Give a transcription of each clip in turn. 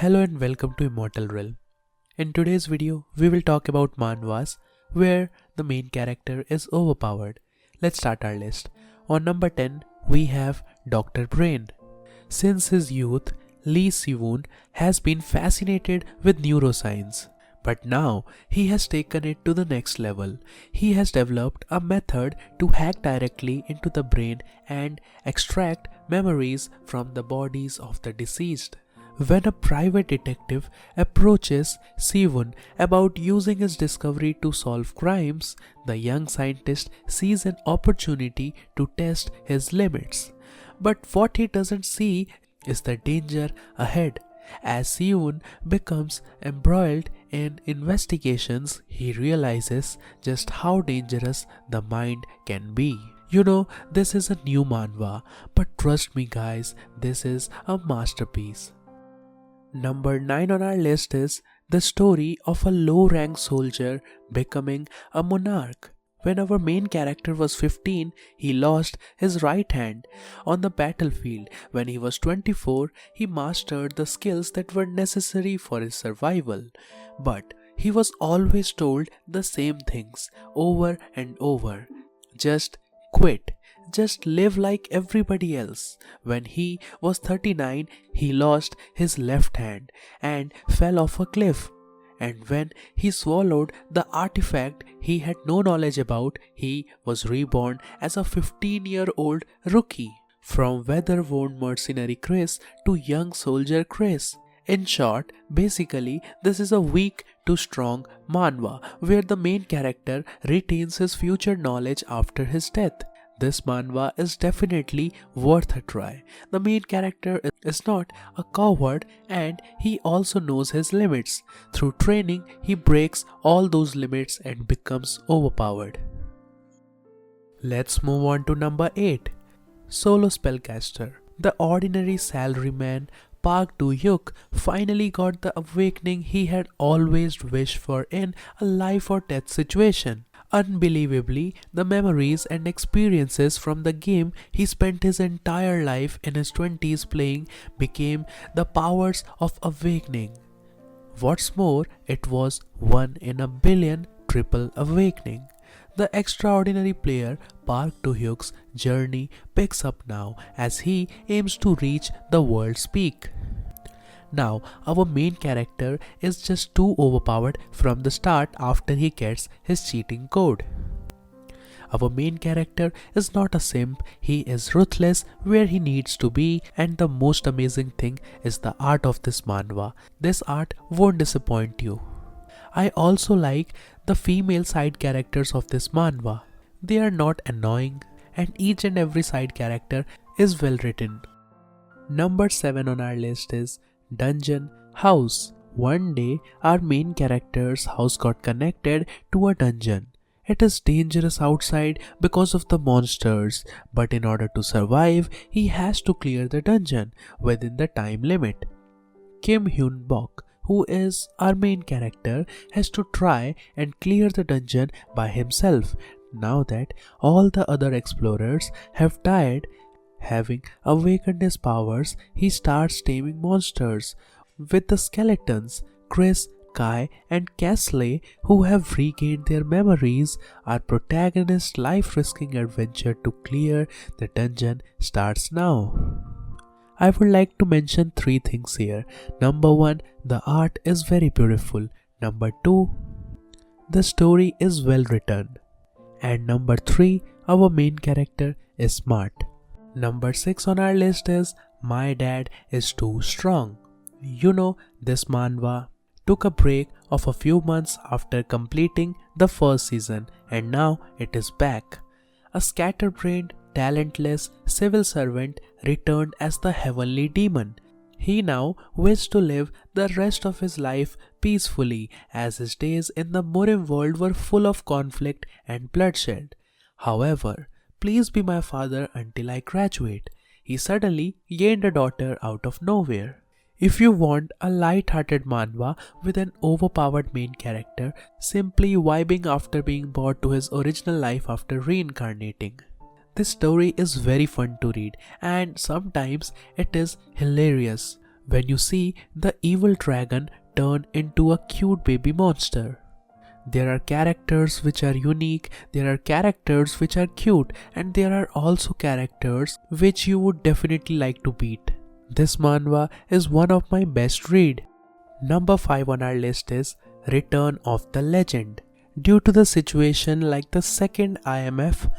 Hello and welcome to Immortal Realm. In today's video, we will talk about manhwas where the main character is overpowered. Let's start our list. On number 10, we have Dr. Brain. Since his youth, Lee Si-woon has been fascinated with neuroscience. But now, he has taken it to the next level. He has developed a method to hack directly into the brain and extract memories from the bodies of the deceased. When a private detective approaches Si-woon about using his discovery to solve crimes, the young scientist sees an opportunity to test his limits. But what he doesn't see is the danger ahead. As Si-woon becomes embroiled in investigations, he realizes just how dangerous the mind can be. This is a new manhwa, but trust me guys, this is a masterpiece. Number 9 on our list is the story of a low-rank soldier becoming a monarch. When our main character was 15, he lost his right hand on the battlefield. When he was 24, he mastered the skills that were necessary for his survival. But he was always told the same things over and over. Just quit. Just live like everybody else. When he was 39, he lost his left hand and fell off a cliff. And when he swallowed the artifact he had no knowledge about, he was reborn as a 15-year-old rookie. From weather-worn mercenary Chris to young soldier Chris. In short, basically, this is a weak to strong manhwa where the main character retains his future knowledge after his death. This manhwa is definitely worth a try. The main character is not a coward and he also knows his limits. Through training, he breaks all those limits and becomes overpowered. Let's move on to number 8. Solo Spellcaster. The ordinary salaryman Park Do-hyuk finally got the awakening he had always wished for in a life or death situation. Unbelievably, the memories and experiences from the game he spent his entire life in his 20s playing became the powers of awakening. What's more, it was 1 in a billion triple awakening. The extraordinary player Park Do-hyuk's journey picks up now as he aims to reach the world's peak. Now, our main character is just too overpowered from the start after he gets his cheating code. Our main character is not a simp, he is ruthless where he needs to be, and the most amazing thing is the art of this manhwa. This art won't disappoint you. I also like the female side characters of this manhwa. They are not annoying and each and every side character is well written. Number 7 on our list is Dungeon House. One day, our main character's house got connected to a dungeon. It is dangerous outside because of the monsters, but in order to survive, he has to clear the dungeon within the time limit. Kim Hyun-bok, who is our main character, has to try and clear the dungeon by himself. Now that all the other explorers have died, having awakened his powers, he starts taming monsters. With the skeletons, Chris, Kai and Castley, who have regained their memories, our protagonist's life-risking adventure to clear the dungeon starts now. I would like to mention 3 things here. Number 1, the art is very beautiful. Number 2, the story is well written. And number 3, our main character is smart. Number 6 on our list is My Dad is Too Strong. This manhwa took a break of a few months after completing the first season and now it is back. A scatterbrained, talentless civil servant returned as the heavenly demon. He now wished to live the rest of his life peacefully as his days in the Murim world were full of conflict and bloodshed. However, please be my father until I graduate. He suddenly gained a daughter out of nowhere. If you want a light-hearted manhwa with an overpowered main character simply vibing after being brought to his original life after reincarnating, this story is very fun to read and sometimes it is hilarious when you see the evil dragon turn into a cute baby monster. There are characters which are unique, there are characters which are cute, and there are also characters which you would definitely like to beat. This manhwa is one of my best read. Number 5 on our list is Return of the Legend. Due to the situation like the second IMF,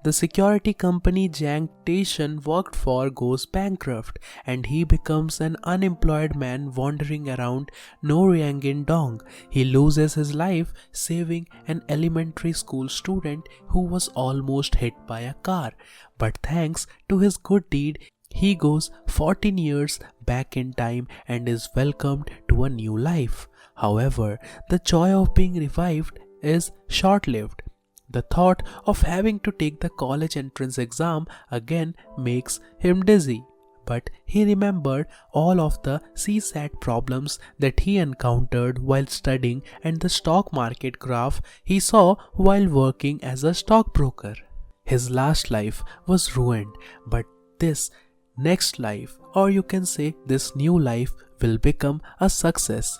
the security company Jiang Taishan worked for goes bankrupt and he becomes an unemployed man wandering around Noryangin-dong. He loses his life saving an elementary school student who was almost hit by a car. But thanks to his good deed, he goes 14 years back in time and is welcomed to a new life. However, the joy of being revived is short-lived. The thought of having to take the college entrance exam again makes him dizzy. But he remembered all of the CSAT problems that he encountered while studying and the stock market graph he saw while working as a stockbroker. His last life was ruined, but this next life, or you can say this new life, will become a success.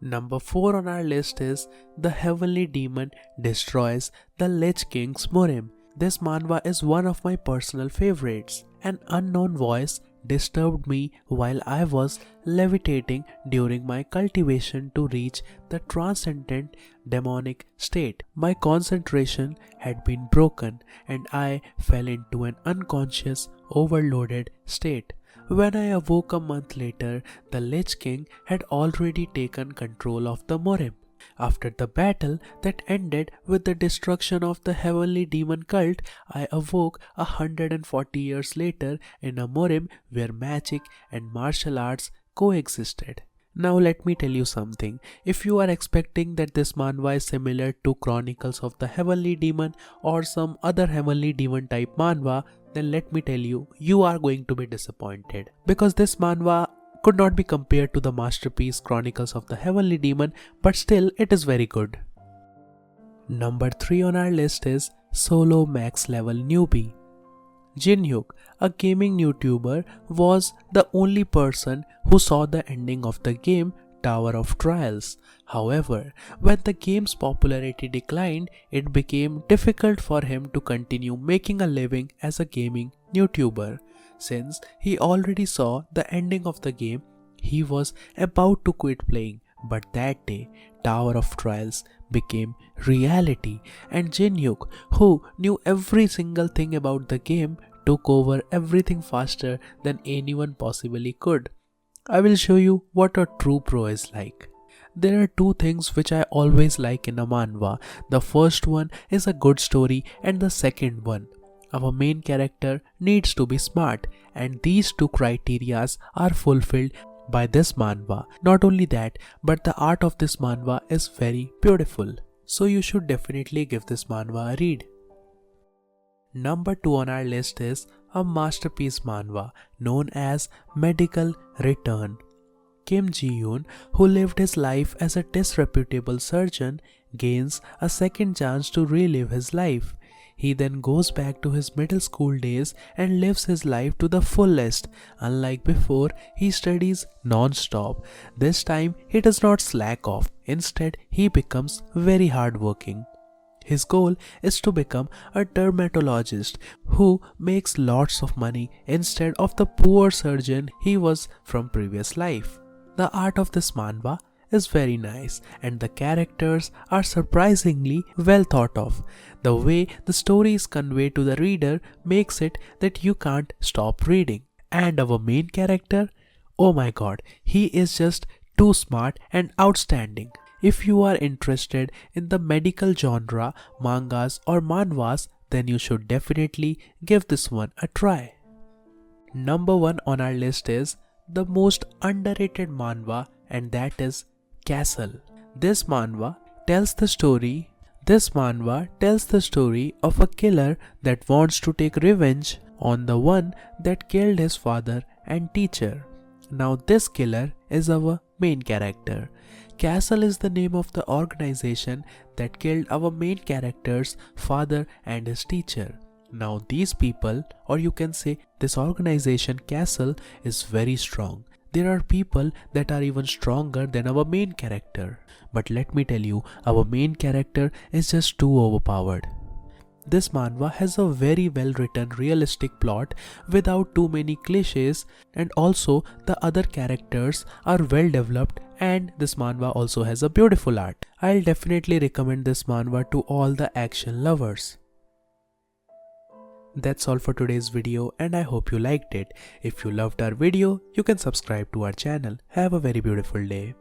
Number 4 on our list is The Heavenly Demon Destroys the Lich King's Murim. This manhwa is one of my personal favorites. An unknown voice disturbed me while I was levitating during my cultivation to reach the transcendent demonic state. My concentration had been broken and I fell into an unconscious, overloaded state. When I awoke a month later, the Lich King had already taken control of the Murim. After the battle that ended with the destruction of the heavenly demon cult, I awoke 140 years later in a Murim where magic and martial arts coexisted. Now let me tell you something. If you are expecting that this manhwa is similar to Chronicles of the Heavenly Demon or some other Heavenly Demon type manhwa, then let me tell you, you are going to be disappointed. Because this manhwa could not be compared to the masterpiece Chronicles of the Heavenly Demon, but still it is very good. Number 3 on our list is Solo Max Level Newbie. Jinhyuk, a gaming YouTuber, was the only person who saw the ending of the game Tower of Trials. However, when the game's popularity declined, it became difficult for him to continue making a living as a gaming YouTuber. Since he already saw the ending of the game, he was about to quit playing. But that day, Tower of Trials became reality and Jinhyuk, who knew every single thing about the game, took over everything faster than anyone possibly could. I will show you what a true pro is like. There are two things which I always like in a manhwa. The first one is a good story and the second one, our main character needs to be smart, and these two criterias are fulfilled by this manhwa. Not only that, but the art of this manhwa is very beautiful. So you should definitely give this manhwa a read. Number 2 on our list is a masterpiece manhwa known as Medical Return. Kim Ji-yoon, who lived his life as a disreputable surgeon, gains a second chance to relive his life. He then goes back to his middle school days and lives his life to the fullest. Unlike before, he studies non-stop. This time, he does not slack off. Instead, he becomes very hardworking. His goal is to become a dermatologist who makes lots of money instead of the poor surgeon he was from previous life. The art of this manhwa is very nice and the characters are surprisingly well thought of. The way the story is conveyed to the reader makes it that you can't stop reading. And our main character, oh my god, he is just too smart and outstanding. If you are interested in the medical genre, mangas or manhwas, then you should definitely give this one a try. Number 1 on our list is the most underrated manhwa, and that is Castle. This manhwa tells the story of a killer that wants to take revenge on the one that killed his father and teacher. Now this killer is our main character. Castle is the name of the organization that killed our main character's father and his teacher. Now these people, or you can say this organization Castle, is very strong. There are people that are even stronger than our main character. But let me tell you, our main character is just too overpowered. This manhwa has a very well written realistic plot without too many cliches, and also the other characters are well developed, and this manhwa also has a beautiful art. I'll definitely recommend this manhwa to all the action lovers. That's all for today's video, and I hope you liked it. If you loved our video, you can subscribe to our channel. Have a very beautiful day.